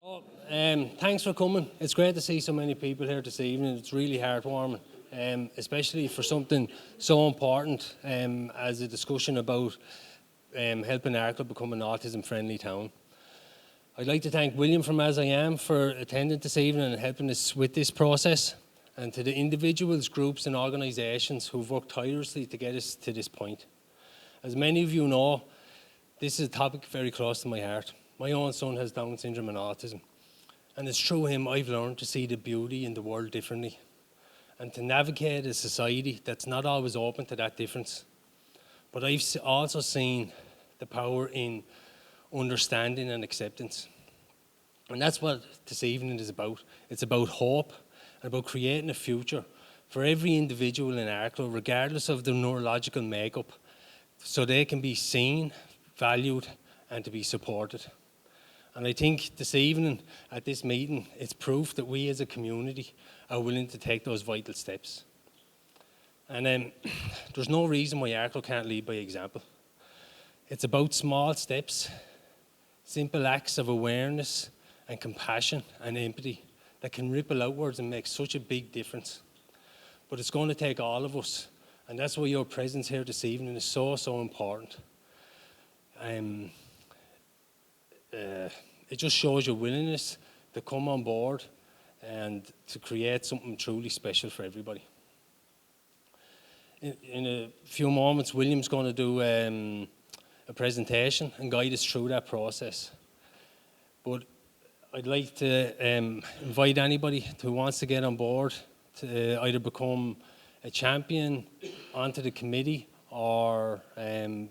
Thanks for coming. It's great to see so many people here this evening. It's really heartwarming, especially for something so important as a discussion about helping Arklow become an autism-friendly town. I'd like to thank William from As I Am for attending this evening and helping us with this process, and to the individuals, groups and organisations who've worked tirelessly to get us to this point. As many of you know, this is a topic very close to my heart. My own son has Down syndrome and autism, and it's through him I've learned to see the beauty in the world differently and to navigate a society that's not always open to that difference. But I've also seen the power in understanding and acceptance. And that's what this evening is about. It's about hope and about creating a future for every individual in Arklow, regardless of their neurological makeup, so they can be seen, valued and to be supported. And I think this evening at this meeting, it's proof that we as a community are willing to take those vital steps. And there's no reason why Arklow can't lead by example. It's about small steps, simple acts of awareness and compassion and empathy that can ripple outwards and make such a big difference. But it's going to take all of us, and that's why your presence here this evening is so important. It just shows your willingness to come on board and to create something truly special for everybody. In a few moments, William's going to do a presentation and guide us through that process. But I'd like to invite anybody who wants to get on board to either become a champion onto the committee or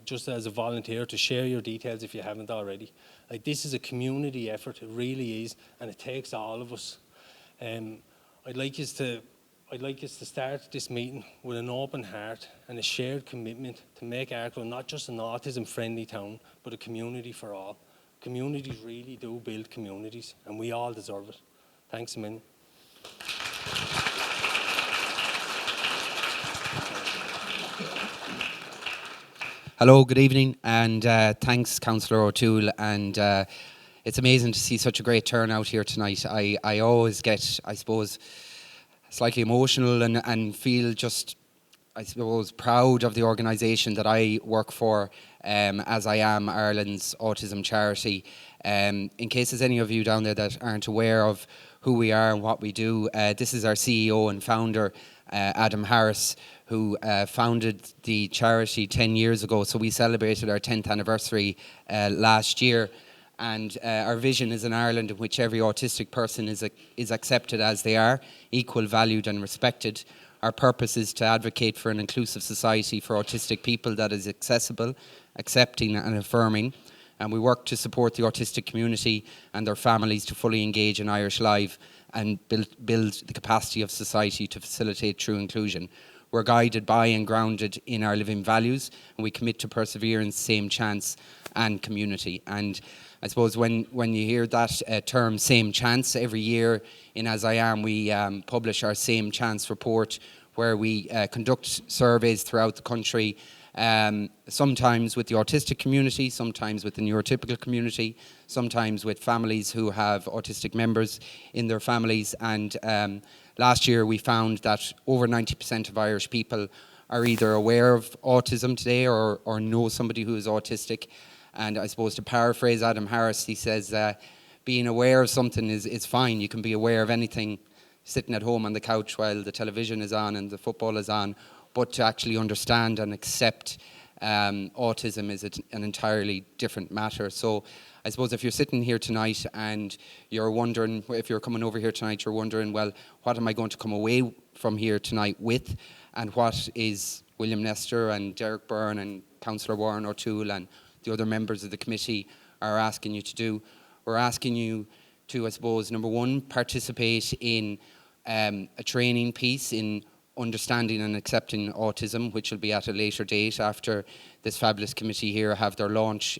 just as a volunteer to share your details if you haven't already. Like, this is a community effort, it really is, and it takes all of us. I'd like us to start this meeting with an open heart and a shared commitment to make Arklow not just an autism-friendly town, but a community for all. Communities really do build communities, and we all deserve it. Thanks a million. Hello, good evening, and thanks, Councillor O'Toole. And it's amazing to see such a great turnout here tonight. I always get, I suppose, slightly emotional and feel just, I suppose, proud of the organisation that I work for, As I Am, Ireland's autism charity. In case there's any of you down there that aren't aware of who we are and what we do, this is our CEO and founder, Adam Harris, who founded the charity 10 years ago. So we celebrated our 10th anniversary last year. And our vision is an Ireland in which every autistic person is accepted as they are, equal, valued and respected. Our purpose is to advocate for an inclusive society for autistic people that is accessible, accepting and affirming. And we work to support the autistic community and their families to fully engage in Irish life and build the capacity of society to facilitate true inclusion. We're guided by and grounded in our living values, and we commit to perseverance, same chance and community. And I suppose when you hear that term, same chance, every year in As I Am, we publish our Same Chance report, where we conduct surveys throughout the country, sometimes with the autistic community, sometimes with the neurotypical community, sometimes with families who have autistic members in their families. And last year we found that over 90% of Irish people are either aware of autism today or know somebody who is autistic. And I suppose, to paraphrase Adam Harris, he says, being aware of something is fine. You can be aware of anything sitting at home on the couch while the television is on and the football is on, but to actually understand and accept autism is an entirely different matter. So I suppose if you're sitting here tonight and you're wondering, if you're coming over here tonight, you're wondering, well, what am I going to come away from here tonight with? And what is William Nestor and Derek Byrne and Councillor Warren O'Toole and the other members of the committee are asking you to do? We're asking you to, I suppose, number one, participate in a training piece in understanding and accepting autism, which will be at a later date after this fabulous committee here have their launch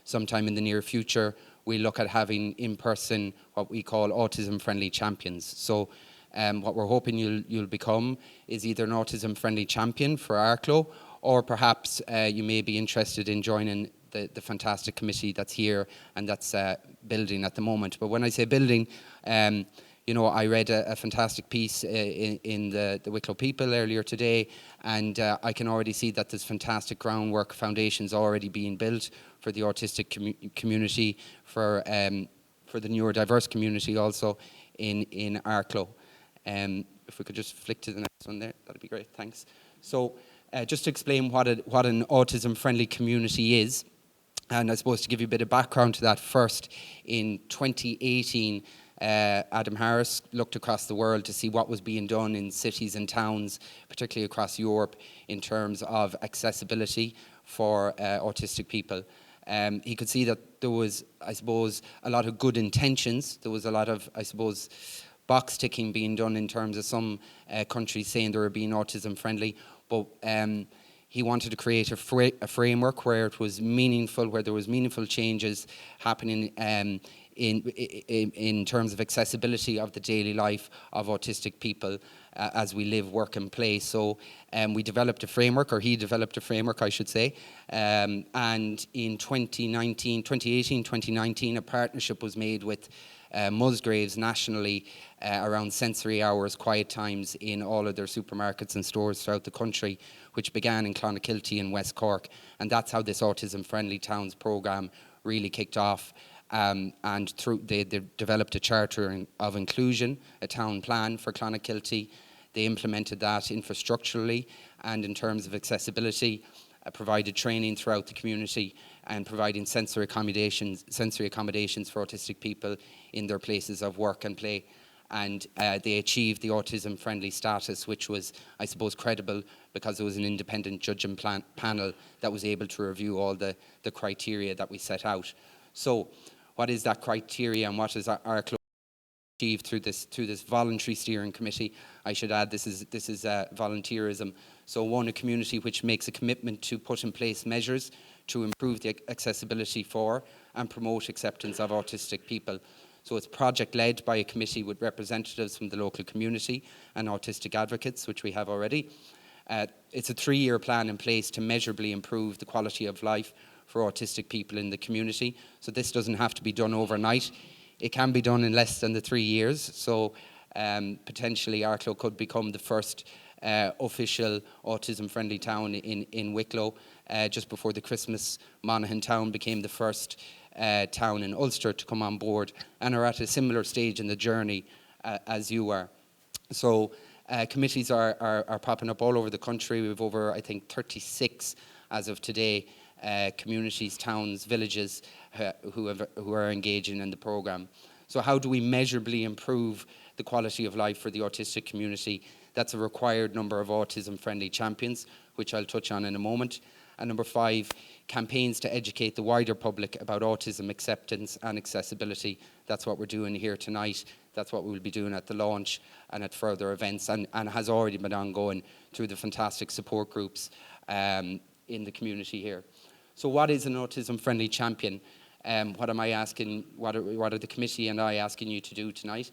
sometime in the near future. We look at having in person what we call autism-friendly champions. So what we're hoping you'll become is either an autism-friendly champion for Arklow, or perhaps you may be interested in joining the fantastic committee that's here and that's building at the moment. But when I say building, I read a fantastic piece in the Wicklow People earlier today, and I can already see that there's fantastic groundwork, foundations already being built for the autistic community, for the neurodiverse community also in Arklow. If we could just flick to the next one there, that'd be great, thanks. So just to explain what an autism-friendly community is, and I suppose to give you a bit of background to that first, in 2018, Adam Harris looked across the world to see what was being done in cities and towns, particularly across Europe, in terms of accessibility for autistic people. He could see that there was, I suppose, a lot of good intentions. There was a lot of, I suppose, box ticking being done in terms of some countries saying they were being autism friendly, but he wanted to create a framework where it was meaningful, where there was meaningful changes happening in terms of accessibility of the daily life of autistic people as we live, work and play. So we developed a framework, or he developed a framework, I should say, and in 2018-2019 a partnership was made with Musgraves nationally around sensory hours, quiet times in all of their supermarkets and stores throughout the country, which began in Clonakilty and West Cork. And that's how this Autism Friendly Towns programme really kicked off. And they developed a charter of inclusion, a town plan for Clonakilty. They implemented that infrastructurally and in terms of accessibility, provided training throughout the community and providing sensory accommodations for autistic people in their places of work and play. And they achieved the autism-friendly status, which was, I suppose, credible because it was an independent judging panel that was able to review all the criteria that we set out. So what is that criteria, and what is Arklow achieved through this voluntary steering committee? I should add, this is volunteerism. So one, a community which makes a commitment to put in place measures to improve the accessibility for and promote acceptance of autistic people. So it's project-led by a committee with representatives from the local community and autistic advocates, which we have already. It's a 3-year plan in place to measurably improve the quality of life for autistic people in the community. So this doesn't have to be done overnight. It can be done in less than the 3 years. So potentially Arklow could become the first official autism-friendly town in Wicklow. Just before the Christmas, Monaghan town became the first town in Ulster to come on board and are at a similar stage in the journey as you are. So committees are popping up all over the country. We have over, I think, 36 as of today, communities, towns, villages who are engaging in the programme. So how do we measurably improve the quality of life for the autistic community? That's a required number of autism-friendly champions, which I'll touch on in a moment. And number 5, campaigns to educate the wider public about autism acceptance and accessibility. That's what we're doing here tonight. That's what we'll be doing at the launch and at further events, and has already been ongoing through the fantastic support groups in the community here. So what is an autism-friendly champion? What am I asking, what are the committee and I asking you to do tonight?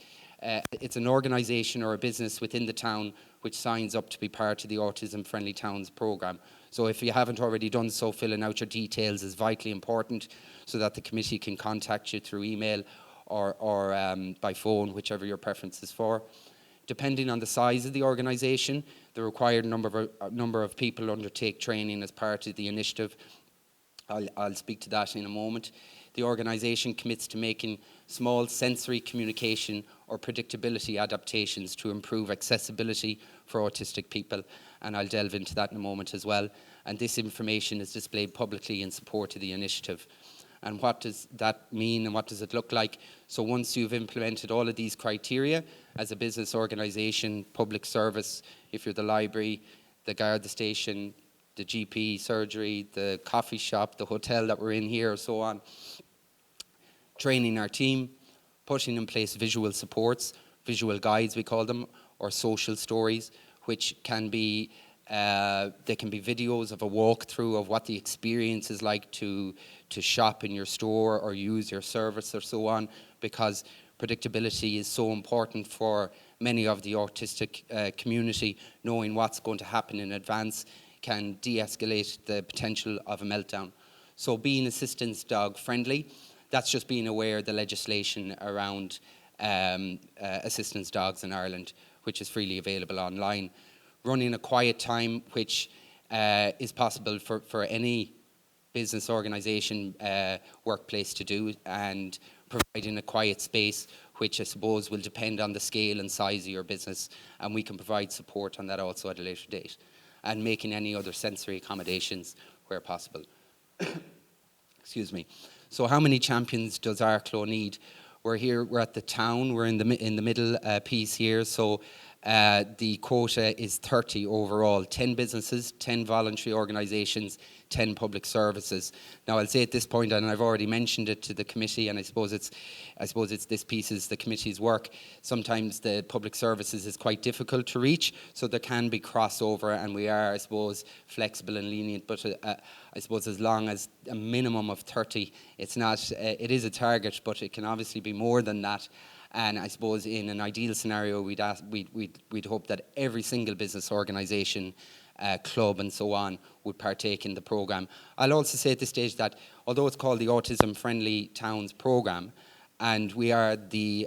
It's an organisation or a business within the town which signs up to be part of the Autism Friendly Towns programme. So if you haven't already done so, filling out your details is vitally important so that the committee can contact you through email or by phone, whichever your preference is for. Depending on the size of the organisation, the required number of people undertake training as part of the initiative. I'll speak to that in a moment. The organisation commits to making small sensory communication or predictability adaptations to improve accessibility for autistic people, and I'll delve into that in a moment as well. And this information is displayed publicly in support of the initiative. And what does that mean and what does it look like? So once you've implemented all of these criteria as a business organisation, public service, if you're the library, the Garda station, the GP surgery, the coffee shop, the hotel that we're in here, so on, training our team, putting in place visual supports, visual guides we call them, or social stories, which can be, they can be videos of a walkthrough of what the experience is like to shop in your store or use your service or so on, because predictability is so important for many of the autistic community. Knowing what's going to happen in advance can de-escalate the potential of a meltdown. So being assistance dog friendly, that's just being aware of the legislation around assistance dogs in Ireland, which is freely available online. Running a quiet time, which is possible for any business organisation, workplace to do, and providing a quiet space, which I suppose will depend on the scale and size of your business, and we can provide support on that also at a later date, and making any other sensory accommodations where possible. Excuse me. So how many champions does Arklow need? We're at the town, we're in the middle piece here, so the quota is 30 overall, 10 businesses, 10 voluntary organisations, 10 public services. Now I'll say at this point, and I've already mentioned it to the committee, and I suppose it's this piece is the committee's work. Sometimes the public services is quite difficult to reach, so there can be crossover, and we are, I suppose, flexible and lenient, but I suppose as long as a minimum of 30, it's not, it is a target, but it can obviously be more than that. And I suppose in an ideal scenario, we'd hope that every single business organisation, club and so on would partake in the programme. I'll also say at this stage that although it's called the Autism Friendly Towns Programme, and we are the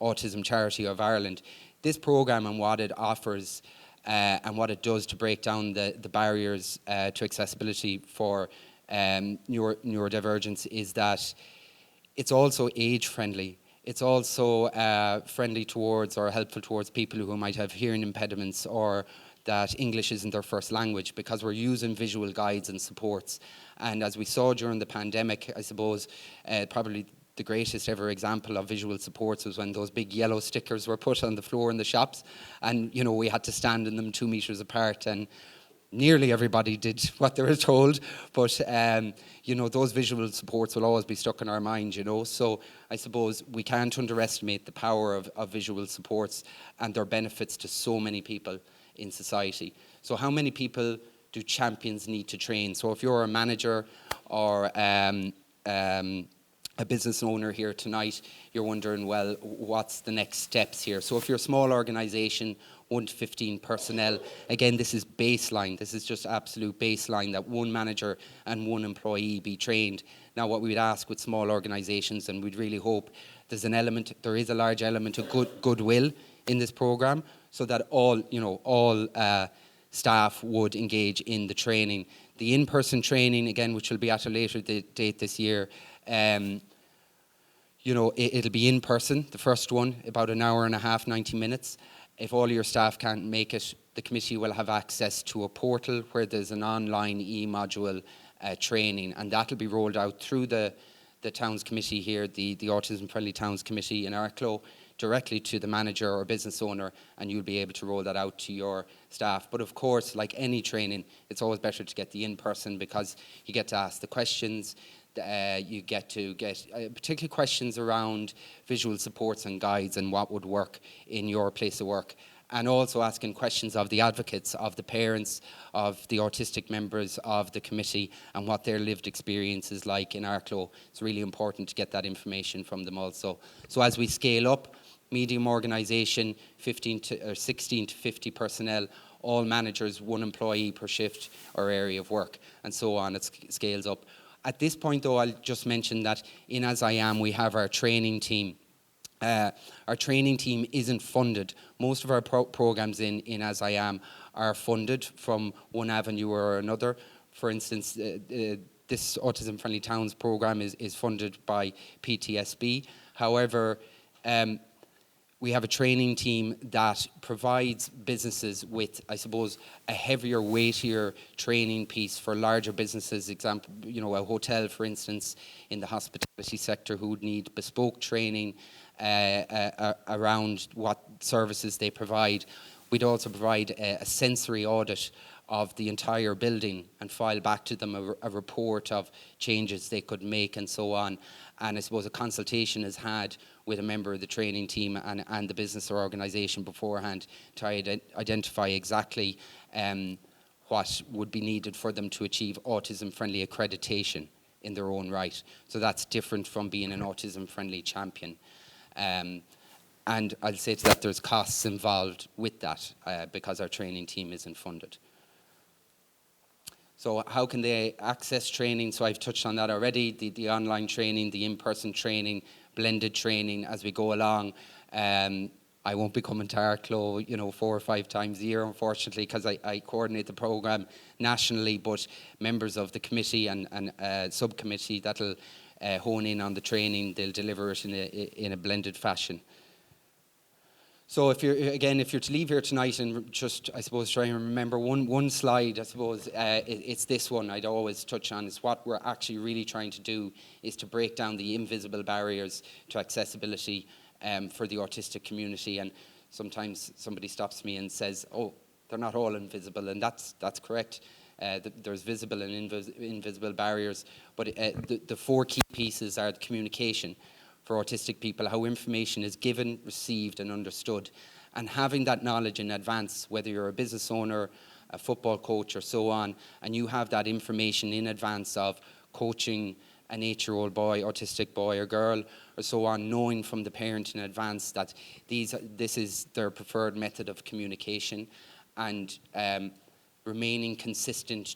Autism Charity of Ireland, this programme and what it offers and what it does to break down the barriers to accessibility for neurodivergence is that it's also age friendly. It's also friendly towards or helpful towards people who might have hearing impediments or that English isn't their first language, because we're using visual guides and supports. And as we saw during the pandemic, I suppose probably the greatest ever example of visual supports was when those big yellow stickers were put on the floor in the shops, and we had to stand in them 2 meters apart, and nearly everybody did what they were told, but those visual supports will always be stuck in our mind, so I suppose we can't underestimate the power of visual supports and their benefits to so many people in society. So how many people do champions need to train? So if you're a manager or a business owner here tonight, you're wondering, well, what's the next steps here? So if you're a small organisation, 1 to 15 personnel, again, this is baseline. This is just absolute baseline, that 1 manager and 1 employee be trained. Now, what we'd ask with small organisations, and we'd really hope there is a large element of goodwill in this programme, so that all staff would engage in the training. The in-person training, again, which will be at a later date this year, it'll be in person, the first one, about an hour and a half, 90 minutes. If all your staff can't make it, the committee will have access to a portal where there's an online e-module training, and that'll be rolled out through the Towns Committee here, the Autism Friendly Towns Committee in Arklow, directly to the manager or business owner, and you'll be able to roll that out to your staff. But of course, like any training, it's always better to get the in-person, because you get to ask the questions, you get to get particularly questions around visual supports and guides and what would work in your place of work, and also asking questions of the advocates, of the parents, of the autistic members of the committee, and what their lived experience is like in Arklow. It's really important to get that information from them also. So as we scale up, medium organisation, 16 to 50 personnel, all managers, 1 employee per shift or area of work, and so on. It scales up. At this point, though, I'll just mention that in As I Am, we have our training team. Our training team isn't funded. Most of our programs in As I Am are funded from one avenue or another. For instance, this Autism Friendly Towns program is funded by PTSB. However, we have a training team that provides businesses with, I suppose, a heavier, weightier training piece for larger businesses. Example, a hotel, for instance, in the hospitality sector, who would need bespoke training around what services they provide. We'd also provide a sensory audit of the entire building and file back to them a report of changes they could make and so on. And I suppose a consultation is had with a member of the training team and the business or organisation beforehand to identify exactly what would be needed for them to achieve autism-friendly accreditation in their own right. So that's different from being an autism-friendly champion. And I'll say to that there's costs involved with that because our training team isn't funded. So how can they access training? So I've touched on that already, the online training, the in-person training, blended training as we go along. I won't be coming to Arklow, 4 or 5 times a year, unfortunately, because I coordinate the programme nationally, but members of the committee and subcommittee that'll hone in on the training, they'll deliver it in a blended fashion. So if you're to leave here tonight and just, I suppose, try and remember one slide, I suppose, it's this one I'd always touch on, is what we're actually really trying to do is to break down the invisible barriers to accessibility for the autistic community. And sometimes somebody stops me and says, oh, they're not all invisible, and that's correct. There's visible and invisible barriers, but the 4 key pieces are the communication for autistic people, how information is given, received and understood, and having that knowledge in advance, whether you're a business owner, a football coach or so on, and you have that information in advance of coaching an 8-year-old boy, autistic boy or girl or so on, knowing from the parent in advance that this is their preferred method of communication, and remaining consistent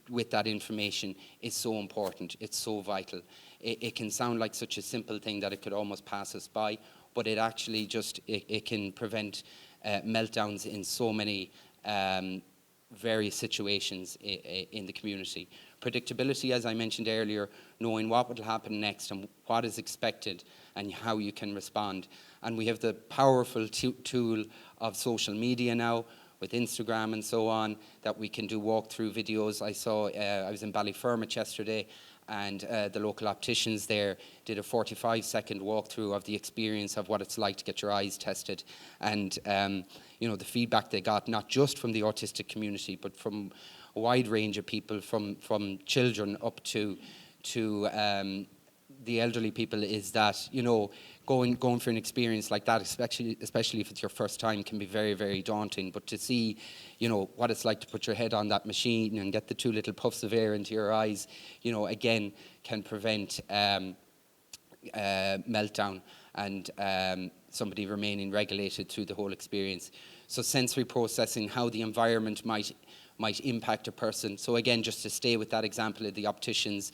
with that information is so important. It's so vital. It can sound like such a simple thing that it could almost pass us by, but it actually it can prevent meltdowns in so many various situations in the community. Predictability, as I mentioned earlier, knowing what will happen next and what is expected and how you can respond. And we have the powerful tool of social media now, with Instagram and so on, that we can do walkthrough videos. I was in Ballyfermot yesterday, and the local opticians there did a 45-second walkthrough of the experience of what it's like to get your eyes tested. And the feedback they got, not just from the autistic community, but from a wide range of people, from children up to the elderly people, is that going for an experience like that, especially if it's your first time, can be very, very daunting. But to see what it's like to put your head on that machine and get the 2 little puffs of air into your eyes, again, can prevent meltdown and somebody remaining regulated through the whole experience. So sensory processing, how the environment might impact a person. So again, just to stay with that example of the opticians,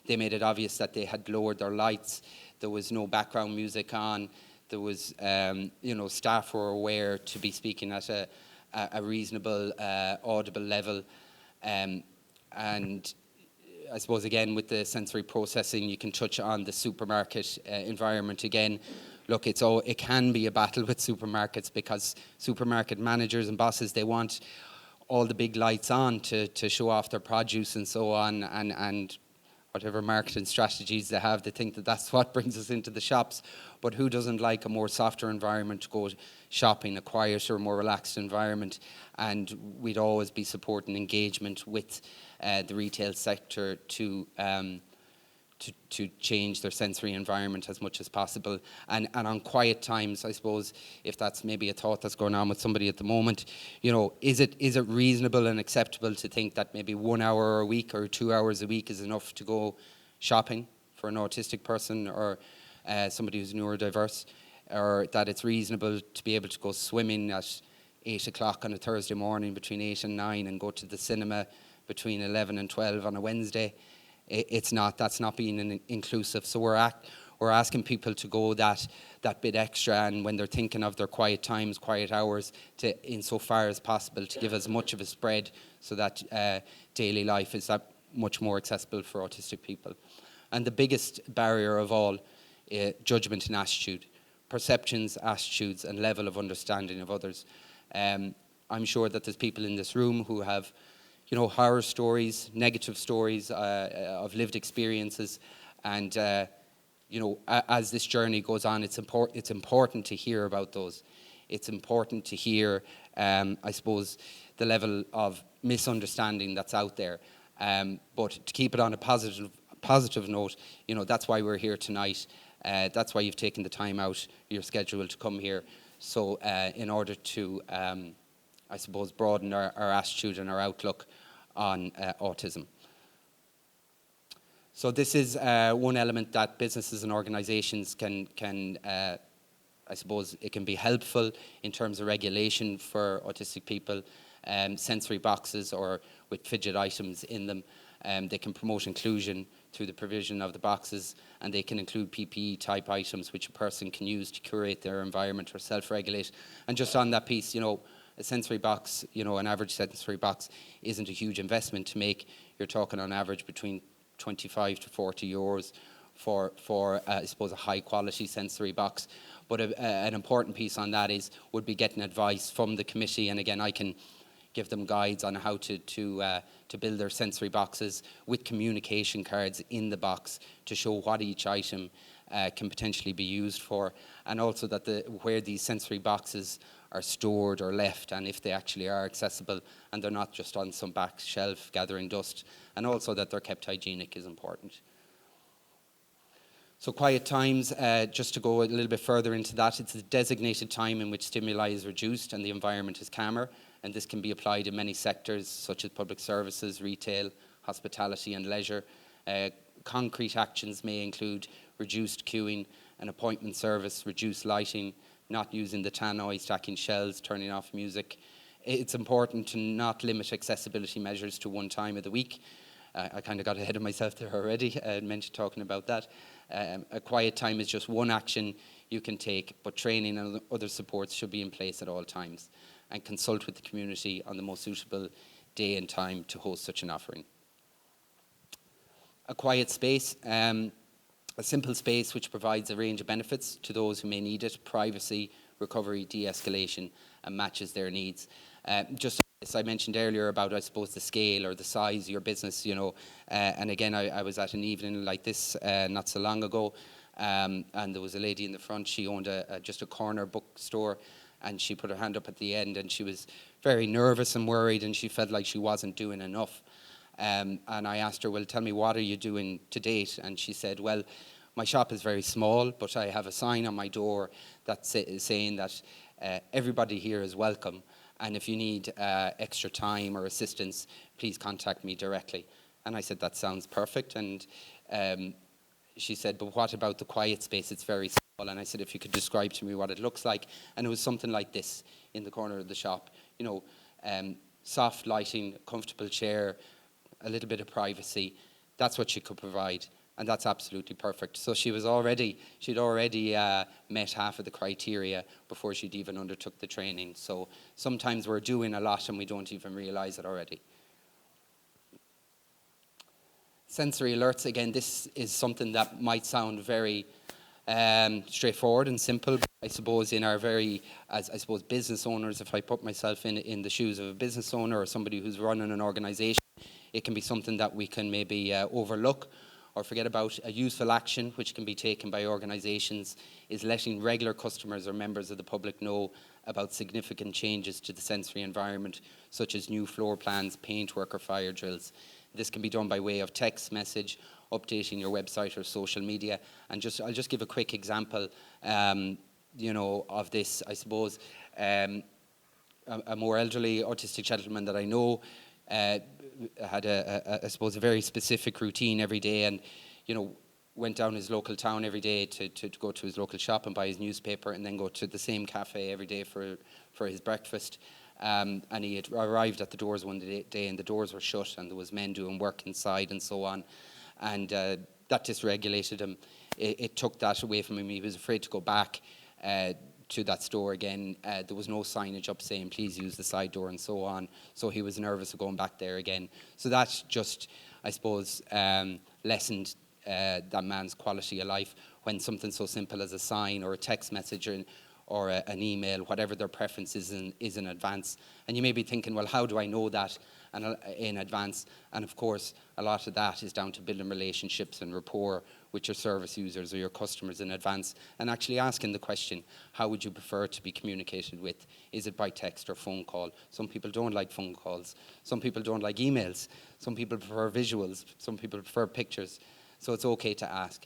they made it obvious that they had lowered their lights. There was no background music on. There was, staff were aware to be speaking at a reasonable, audible level. And I suppose, again, with the sensory processing, you can touch on the supermarket environment again. Look, it can be a battle with supermarkets, because supermarket managers and bosses, they want all the big lights on to show off their produce and so on, and whatever marketing strategies they have, they think that that's what brings us into the shops. But who doesn't like a more softer environment to go shopping, a quieter, more relaxed environment? And we'd always be supporting engagement with the retail sector to change their sensory environment as much as possible. And on quiet times, I suppose, if that's maybe a thought that's going on with somebody at the moment, is it reasonable and acceptable to think that maybe 1 hour a week or 2 hours a week is enough to go shopping for an autistic person or somebody who's neurodiverse, or that it's reasonable to be able to go swimming at 8 o'clock on a Thursday morning between 8 and 9 and go to the cinema between 11 and 12 on a Wednesday? It's not. That's not being inclusive. So we're asking people to go that bit extra, and when they're thinking of their quiet times, quiet hours, to, insofar as possible, to give as much of a spread so that daily life is that much more accessible for autistic people. And the biggest barrier of all, judgment and attitude, perceptions, attitudes, and level of understanding of others. I'm sure that there's people in this room who have horror stories, negative stories of lived experiences, and as this journey goes on, it's important to hear about those. It's important to hear, I suppose, the level of misunderstanding that's out there. But to keep it on a positive note, that's why we're here tonight. That's why you've taken the time out of your schedule to come here. So in order to, I suppose, broaden our attitude and our outlook on autism. So this is one element that businesses and organizations can I suppose it can be helpful in terms of regulation for autistic people. sensory boxes or with fidget items in them. They can promote inclusion through the provision of the boxes, and they can include PPE type items which a person can use to curate their environment or self-regulate. And just on that piece, a sensory box, an average sensory box isn't a huge investment to make. You're talking on average between 25 to 40 euros for I suppose, a high quality sensory box. But an important piece on that would be getting advice from the committee, and again, I can give them guides on how to build their sensory boxes with communication cards in the box to show what each item can potentially be used for, and also that where these sensory boxes are stored or left, and if they actually are accessible and they're not just on some back shelf gathering dust, and also that they're kept hygienic is important. So quiet times, just to go a little bit further into that, it's a designated time in which stimuli is reduced and the environment is calmer, and this can be applied in many sectors such as public services, retail, hospitality and leisure. Concrete actions may include reduced queuing, an appointment service, reduced lighting, not using the tannoy, stacking shelves, turning off music. It's important to not limit accessibility measures to one time of the week. I kind of got ahead of myself there already, mentioned talking about that. A quiet time is just one action you can take, but training and other supports should be in place at all times, and consult with the community on the most suitable day and time to host such an offering. A quiet space, a simple space which provides a range of benefits to those who may need it: privacy, recovery, de-escalation, and matches their needs. Just as I mentioned earlier about, I suppose, the scale or the size of your business, and again, I was at an evening like this not so long ago, and there was a lady in the front. She owned just a corner bookstore, and she put her hand up at the end, and she was very nervous and worried, and she felt like she wasn't doing enough. And I asked her, well, tell me, what are you doing to date? And she said, well, my shop is very small, but I have a sign on my door that's saying that everybody here is welcome, and if you need extra time or assistance, please contact me directly. And I said, that sounds perfect. And she said, but what about the quiet space? It's very small. And I said, if you could describe to me what it looks like. And it was something like this in the corner of the shop. Soft lighting, comfortable chair, a little bit of privacy. That's what she could provide. And that's absolutely perfect. So she'd already met half of the criteria before she'd even undertook the training. So sometimes we're doing a lot and we don't even realize it already. Sensory alerts, again, this is something that might sound very straightforward and simple. But I suppose in our business owners, if I put myself in the shoes of a business owner or somebody who's running an organization, it can be something that we can maybe overlook or forget about. A useful action which can be taken by organisations is letting regular customers or members of the public know about significant changes to the sensory environment, such as new floor plans, paintwork or fire drills. This can be done by way of text message, updating your website or social media. And I'll just give a quick example of this. I suppose a more elderly autistic gentleman that I know had I suppose a very specific routine every day, and went down his local town every day to go to his local shop and buy his newspaper, and then go to the same cafe every day for his breakfast. And he had arrived at the doors one day and the doors were shut and there was men doing work inside and so on, and that dysregulated him. It took that away from him. He was afraid to go back to that store again. There was no signage up saying please use the side door and so on, so he was nervous of going back there again. So that just, I suppose, lessened that man's quality of life when something so simple as a sign or a text message or an email, whatever their preference is in advance. And you may be thinking, well, how do I know that in advance? And of course, a lot of that is down to building relationships and rapport with your service users or your customers in advance, and actually asking the question, how would you prefer to be communicated with? Is it by text or phone call? Some people don't like phone calls. Some people don't like emails. Some people prefer visuals. Some people prefer pictures. So it's okay to ask.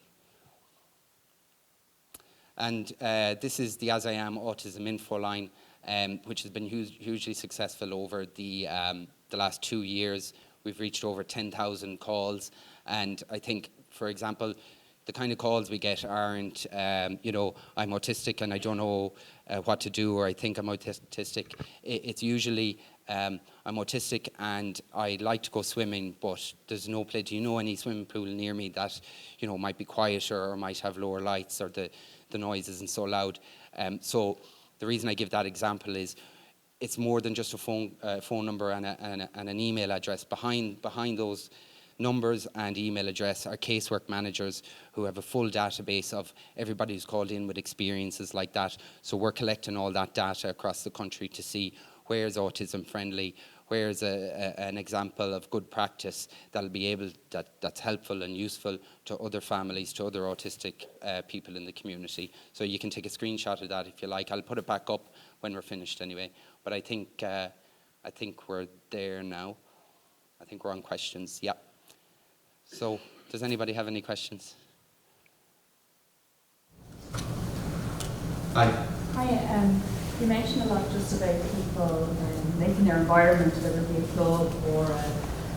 And this is the As I Am Autism info line, which has been hugely successful over the last 2 years. We've reached over 10,000 calls, and I think, for example, the kind of calls we get aren't, I'm autistic and I don't know what to do, or I think I'm autistic. It's usually I'm autistic and I like to go swimming, but there's no place. Do you know any swimming pool near me that, you know, might be quieter or might have lower lights or the noise isn't so loud? So the reason I give that example is it's more than just a phone number and an email address. Behind those numbers and email address are casework managers who have a full database of everybody who's called in with experiences like that. So we're collecting all that data across the country to see where's autism friendly, where's an example of good practice that'll be able that's helpful and useful to other families, to other autistic people in the community. So you can take a screenshot of that if you like. I'll put it back up when we're finished anyway. But I think we're there now. I think we're on questions. Yeah. So does anybody have any questions? Hi. Hi, you mentioned a lot just about people making their environment, whether it be a club or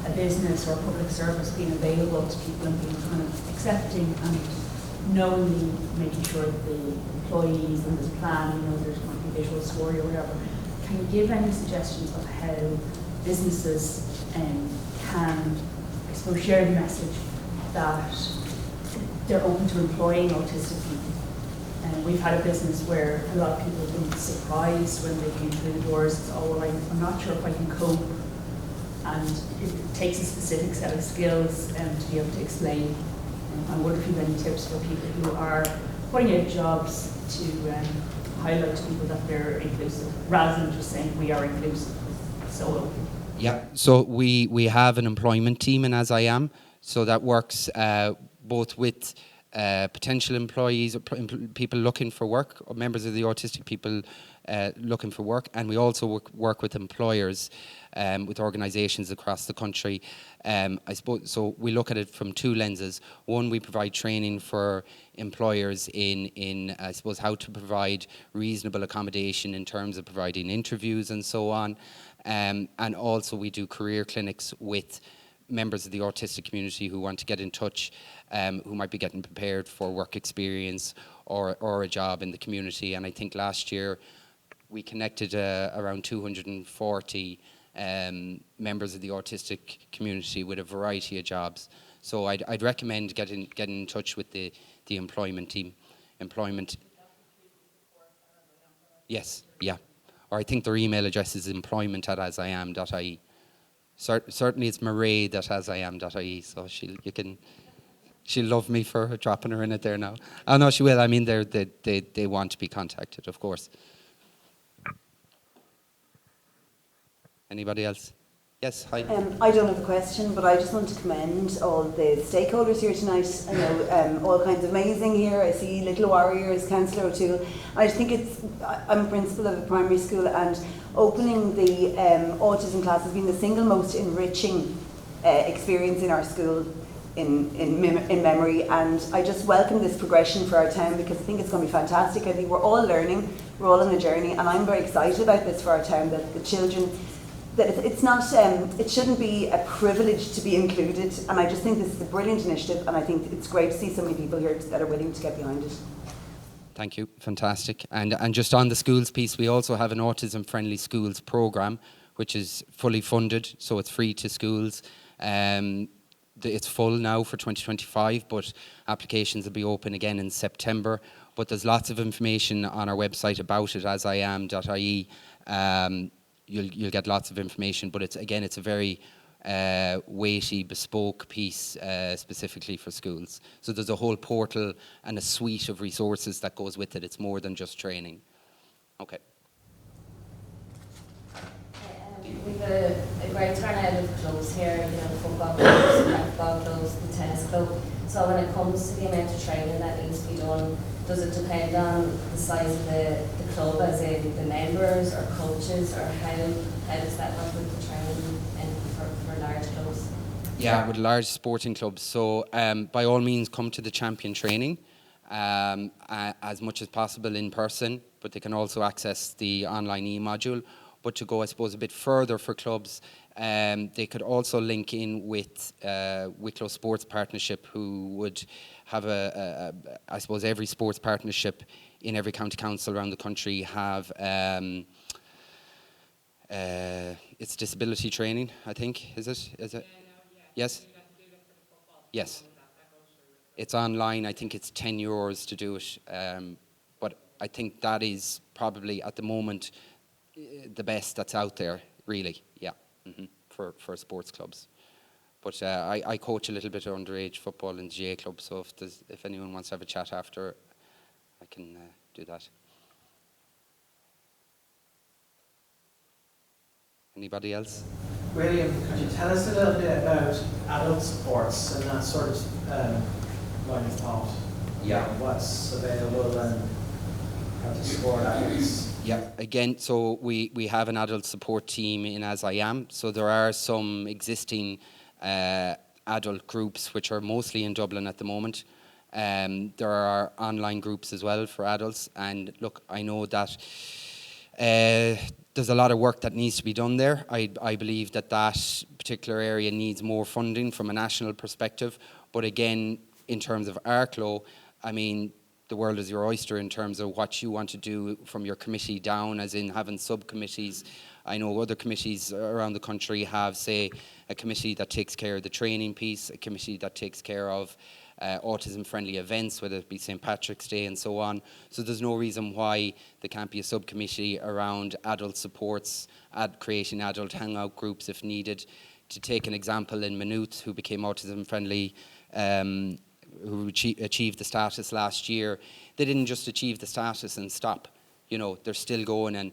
a business or a public service, being available to people and being kind of accepting and knowingly making sure that the employees and there's a plan, you know, there's going to be a visual story or whatever. Can you give any suggestions of how businesses can, I suppose, share the message that they're open to employing autistic people? And we've had a business where a lot of people have been surprised when they came through the doors. It's, oh, well, I'm not sure if I can cope. And it takes a specific set of skills to be able to explain. I wonder if you have any tips for people who are putting out jobs to highlight to people that they're inclusive, rather than just saying we are inclusive. So open. Yeah, so we have an employment team in As I Am, so that works both with potential employees, or people looking for work, or members of the autistic people looking for work, and we also work with employers, with organisations across the country. I suppose so. We look at it from two lenses. One, we provide training for employers in I suppose how to provide reasonable accommodation in terms of providing interviews and so on, and also we do career clinics with members of the autistic community who want to get in touch, who might be getting prepared for work experience or a job in the community. And I think last year we connected around 240 members of the autistic community with a variety of jobs. So I'd recommend getting in touch with the employment team. Yes, yeah. Or I think their email address is employment@asiam.ie. Certainly it's Mairead@asiam.ie, so she'll love me for dropping her in it there now. Oh no, she will. I mean, they want to be contacted, of course. Anybody else? Yes, hi. I don't have a question, but I just want to commend all the stakeholders here tonight. I know all kinds of amazing here. I see Little Warriors, Councillor O'Toole. I just think I'm a principal of a primary school, and opening the autism class has been the single most enriching experience in our school in memory, and I just welcome this progression for our town because I think it's going to be fantastic. I think we're all learning, we're all on a journey, and I'm very excited about this for our town, that the children, that it's not, it shouldn't be a privilege to be included, and I just think this is a brilliant initiative, and I think it's great to see so many people here that are willing to get behind it. Thank you, fantastic. And just on the schools piece, we also have an Autism Friendly Schools programme, which is fully funded, so it's free to schools. It's full now for 2025, but applications will be open again in September. But there's lots of information on our website about it, asiam.ie. You'll get lots of information, but it's a very weighty, bespoke piece specifically for schools. So there's a whole portal and a suite of resources that goes with it. It's more than just training. Okay. We've a great turnout of clubs here, you know, football clubs, basketball clubs, the tennis club. So when it comes to the amount of training that needs to be done, does it depend on the size of the club, as in the members or coaches, or how does that work with the training and for large clubs? Yeah, with large sporting clubs. So by all means, come to the champion training as much as possible in person, but they can also access the online e-module. But to go, I suppose, a bit further for clubs, they could also link in with Wicklow Sports Partnership, who would have I suppose every sports partnership in every county council around the country have it's disability training, I think, is it? Is it? Yes? Yes. It's online, I think it's €10 to do it. But I think that is probably, at the moment, the best that's out there, really, yeah, for sports clubs. But I coach a little bit of underage football in the GA club, so if anyone wants to have a chat after, I can do that. Anybody else? William, could you tell us a little bit about adult sports and that sort of line of thought? Yeah. What's available and how to support adults? Yeah, again, so we have an adult support team in As I Am. So there are some existing adult groups which are mostly in Dublin at the moment. There are online groups as well for adults. And look, I know that there's a lot of work that needs to be done there. I believe that particular area needs more funding from a national perspective. But again, in terms of Arklow, I mean, the world is your oyster in terms of what you want to do from your committee down, as in having subcommittees. I know other committees around the country have, say, a committee that takes care of the training piece, a committee that takes care of autism-friendly events, whether it be St. Patrick's Day and so on. So there's no reason why there can't be a subcommittee around adult supports, creating adult hangout groups if needed. To take an example, in Maynooth, who became autism-friendly, who achieved the status last year, they didn't just achieve the status and stop. You know, they're still going, and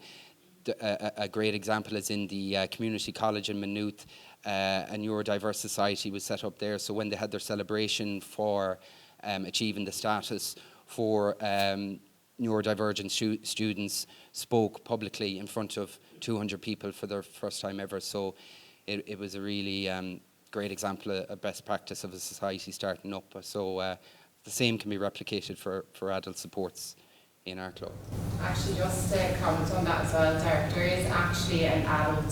a great example is in the community college in Maynooth. A neurodiverse society was set up there, so when they had their celebration for achieving the status, for neurodivergent students spoke publicly in front of 200 people for their first time ever. So it was a really great example of best practice of a society starting up. So the same can be replicated for adult supports in Arklow. Actually, just to comment on that as well, there is actually an adult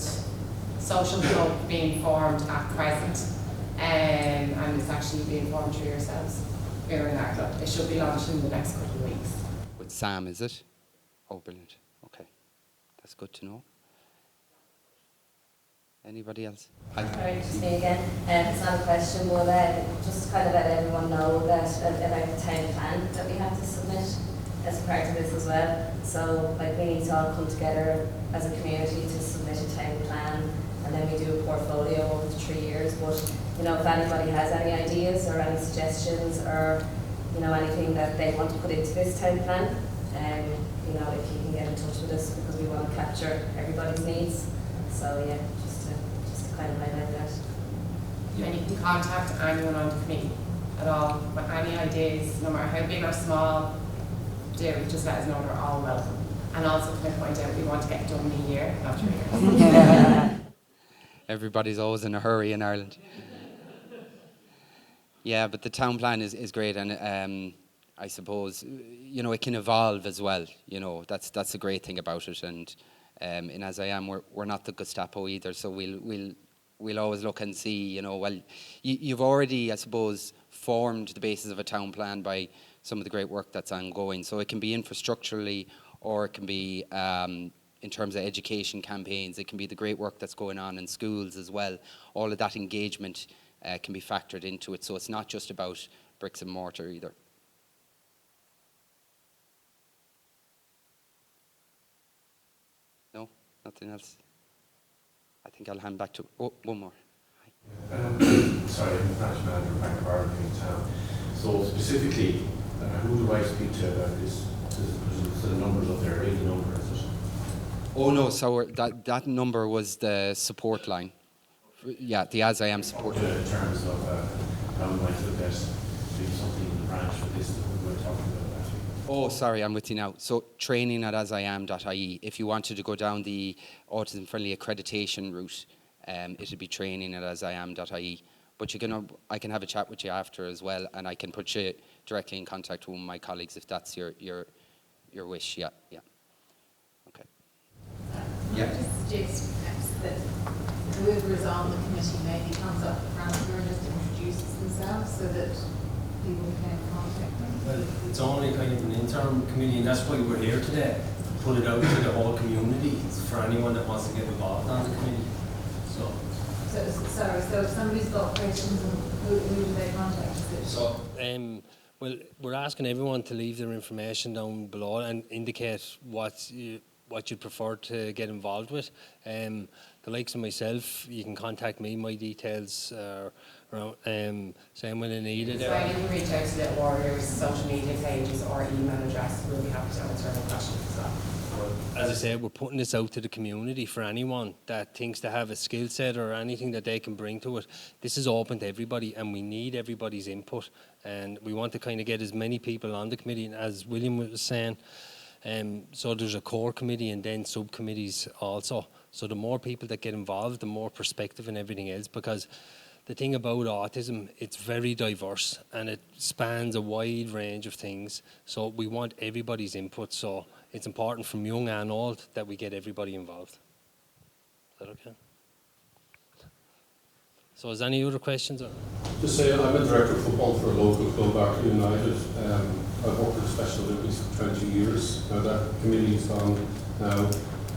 social club being formed at present, and it's actually being formed through yourselves here in Arklow. It should be launched in the next couple of weeks. With Sam, is it? Oh, brilliant. Okay, that's good to know. Anybody else? Sorry, just me again. It's not a question, but just to kind of let everyone know that about the town plan that we have to submit as part of this as well. So, like, we need to all come together as a community to submit a town plan, and then we do a portfolio over the 3 years. But, you know, if anybody has any ideas or any suggestions or, you know, anything that they want to put into this town plan, you know, if you can get in touch with us, because we want to capture everybody's needs. So, yeah, just to kind of highlight that. Yeah. And you can contact anyone on the committee at all with any ideas, no matter how big or small. Just let us know, they're all welcome. And also, can I point out, we want to get it done in a year, not 3 years. Everybody's always in a hurry in Ireland. Yeah, but the town plan is great, and I suppose, you know, it can evolve as well. You know, that's the great thing about it. And in As I Am, we're not the Gestapo either, so we'll always look and see. You know, well, you've already, I suppose, formed the basis of a town plan by some of the great work that's ongoing. So it can be infrastructurally, or it can be in terms of education campaigns. It can be the great work that's going on in schools as well. All of that engagement can be factored into it. So it's not just about bricks and mortar either. No? Nothing else? I think I'll hand back to... Oh, one more. Sorry, I'm the branch manager of Bank of Ireland in town. So specifically, who do I speak to about this? There's the numbers up there, 80 numbers. Oh no, so that number was the support line. Yeah, the As I Am support line. In terms of how we might look at doing something in the branch for this, we were talking about last week. Oh, sorry, I'm with you now. So training at asiam.ie. If you wanted to go down the autism-friendly accreditation route, it'd be training at asiam.ie. But I can have a chat with you after as well, and I can put you directly in contact with one of my colleagues if that's your wish. Yeah. Okay. Yeah. Just suggest perhaps that whoever is on the committee maybe comes up front and just introduces themselves so that people can contact them. Well, it's only kind of an interim committee, and that's why we're here today. put it out to the whole community for anyone that wants to get involved on the committee. So So if somebody's got questions, who do they contact? So, well, we're asking everyone to leave their information down below and indicate what you'd prefer to get involved with. The likes of myself, you can contact me. My details are around, same when I need it. So you can reach out to Little Warriors social media pages or email address. We'll be happy to answer any questions as well. As I said, we're putting this out to the community for anyone that thinks they have a skill set or anything that they can bring to it. This is open to everybody, and we need everybody's input. And we want to kind of get as many people on the committee, and as William was saying, so there's a core committee and then subcommittees also. So the more people that get involved, the more perspective and everything else, because the thing about autism, it's very diverse and it spans a wide range of things. So we want everybody's input. So it's important from young and old that we get everybody involved. Is that okay? So is there any other questions? Just say, I'm a director of football for a local club, Arklow United. I've worked with Special Olympics for 20 years. Now that committee is gone now,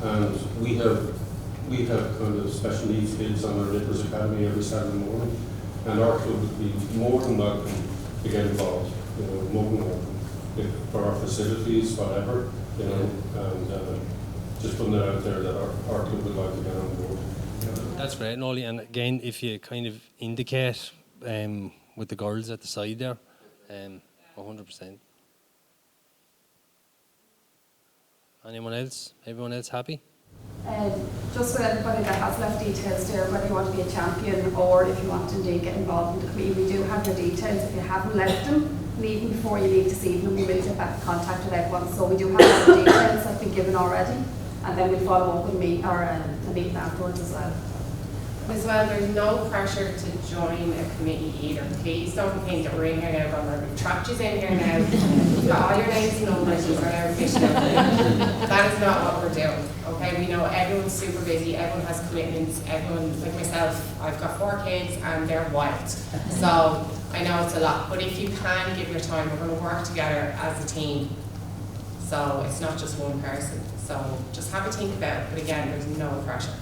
and we have kind of special needs kids on our Nippers Academy every Saturday morning, and our club would be more than welcome to get involved, you know, more than welcome, for our facilities, whatever, you know, and just putting it out there that our club would like to get on board. That's great, Nolly. And again, if you kind of indicate with the girls at the side there, 100%. Anyone else? Everyone else happy? Just for everybody that has left details there, whether you want to be a champion or if you want to indeed get involved in the committee, we do have your details. If you haven't left them, leave them before you leave this evening. We will get back in contact with everyone. So we do have your details that have been given already, and then we'll follow up with a meeting afterwards as well. As well, there's no pressure to join a committee either. Please don't think that we're in here now going, we've trapped you in here now, we've got all your names and numbers, you're now official. That is not what we're doing. Okay, we know everyone's super busy, everyone has commitments, everyone, like myself, I've got 4 kids and they're wild. So I know it's a lot, but if you can give your time, we're going to work together as a team. So it's not just one person. So just have a think about it, but again, there's no pressure.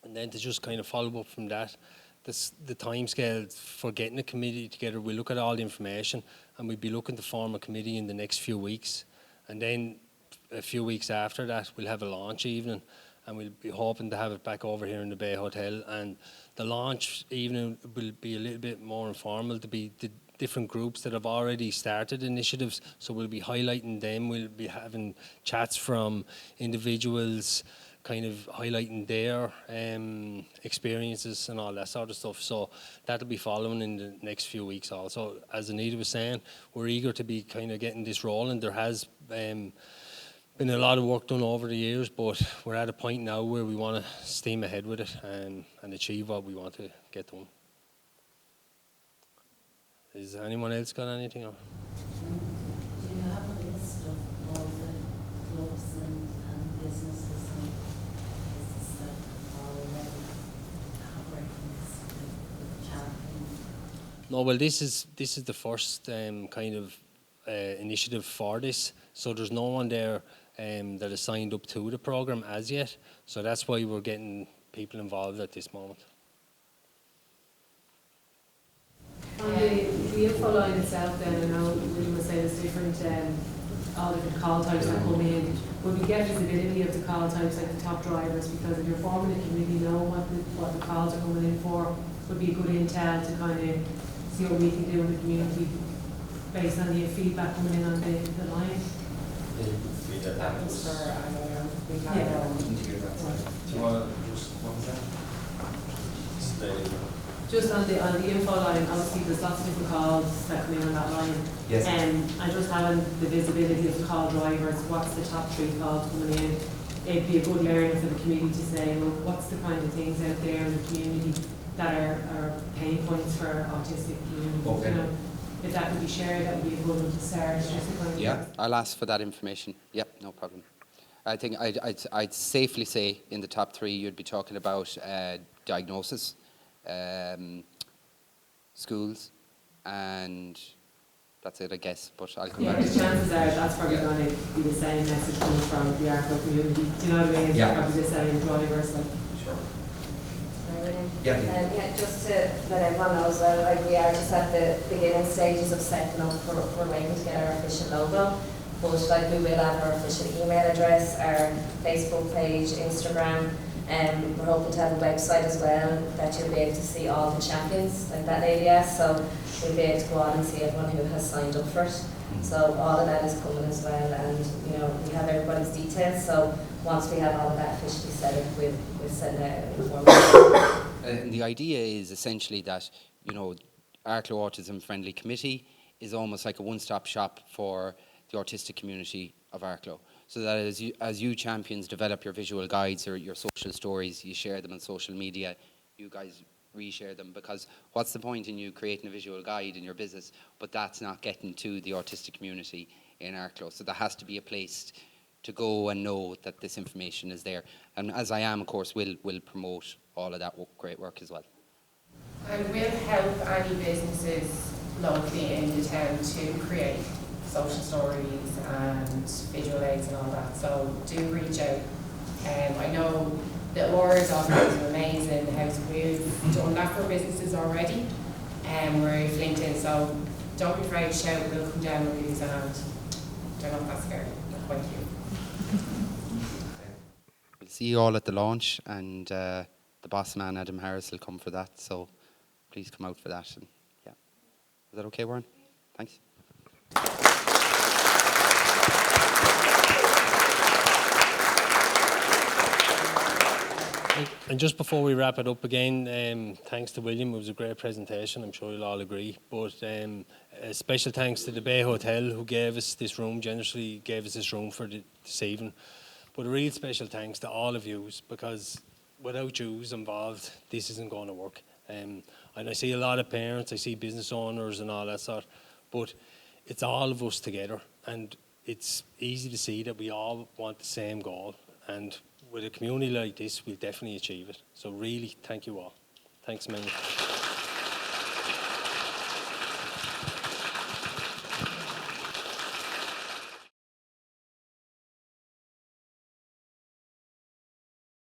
And then to just kind of follow up from that, the timescale for getting a committee together, we'll look at all the information and we'll be looking to form a committee in the next few weeks. And then a few weeks after that, we'll have a launch evening and we'll be hoping to have it back over here in the Bay Hotel. And the launch evening will be a little bit more informal, to be the different groups that have already started initiatives. So we'll be highlighting them, we'll be having chats from individuals, kind of highlighting their experiences and all that sort of stuff. So that'll be following in the next few weeks also. As Anita was saying, we're eager to be kind of getting this rolling. There has been a lot of work done over the years, but we're at a point now where we want to steam ahead with it and achieve what we want to get done. Has anyone else got anything? Or? Do you have a list of all the clubs and businesses and places that are already operating this champion? No, well, this is the first kind of initiative for this. So there's no one there that has signed up to the programme as yet. So that's why we're getting people involved at this moment. On the info line itself then, I know William was saying there's different, all different call types that come in. Would we get visibility of the call types, like the top drivers? Because if you're forming a committee, know what the calls are coming in for, would be a good intel to kind of see what we can do in the community based on the feedback coming in on the line. That was for, I don't know, we have Yeah. Do you want to just, what was that? Just on the info line, obviously there's lots of different calls that come in on that line. Yes. And just having the visibility of the call drivers, what's the top 3 calls coming in, it'd be a good learning for the community to say, well, what's the kind of things out there in the community that are pain points for autistic communities. Okay. You know, if that could be shared, that would be a good one to start. Just to kind of Yeah, I'll ask for that information. Yep, no problem. I think I'd safely say in the top 3 you'd be talking about diagnosis, schools, and that's it, I guess. But I'll come Yeah, back. the chances are that's probably going to be the same message coming from the Arklow community. Do you know what I mean? It's Yeah. probably the same drivers. Like. Sure. Yeah. Yeah, just to let everyone know as well, like we are just at the beginning stages of setting up. We're waiting to get our official logo, but like we will have our official email address, our Facebook page, Instagram, and we're hoping to have a website as well that you'll be able to see all the champions, like that lady asked. So we'll be able to go on and see everyone who has signed up for it. So all of that is coming as well, and you know we have everybody's details. So once we have all of that officially set up, we'll send out an information. And the idea is essentially that, you know, Arklow Autism Friendly Committee is almost like a one-stop shop for the autistic community of Arklow. So that as you champions develop your visual guides or your social stories, you share them on social media, you guys reshare them, because what's the point in you creating a visual guide in your business, but that's not getting to the autistic community in Arklow. So there has to be a place to go and know that this information is there. And as I am, of course, will promote all of that great work as well. And we'll help any businesses locally in the town to create social stories and visual aids and all that. So do reach out. I know the Warriors office is amazing, how we've done that for businesses already, and we're LinkedIn. So don't be afraid to shout. We'll come down with these, and don't know if that's fair. Thank you. We'll see you all at the launch, and the boss man Adam Harris will come for that, so please come out for that. And yeah, is that okay, Warren? Thanks. And just before we wrap it up again, thanks to William. It was a great presentation. I'm sure you'll all agree. But a special thanks to the Bay Hotel, who gave us this room, generously gave us this room for this evening. But a real special thanks to all of you, because without yous involved, this isn't going to work. And I see a lot of parents, I see business owners and all that sort, but it's all of us together. And it's easy to see that we all want the same goal. And with a community like this, we'll definitely achieve it. So really, thank you all. Thanks, man.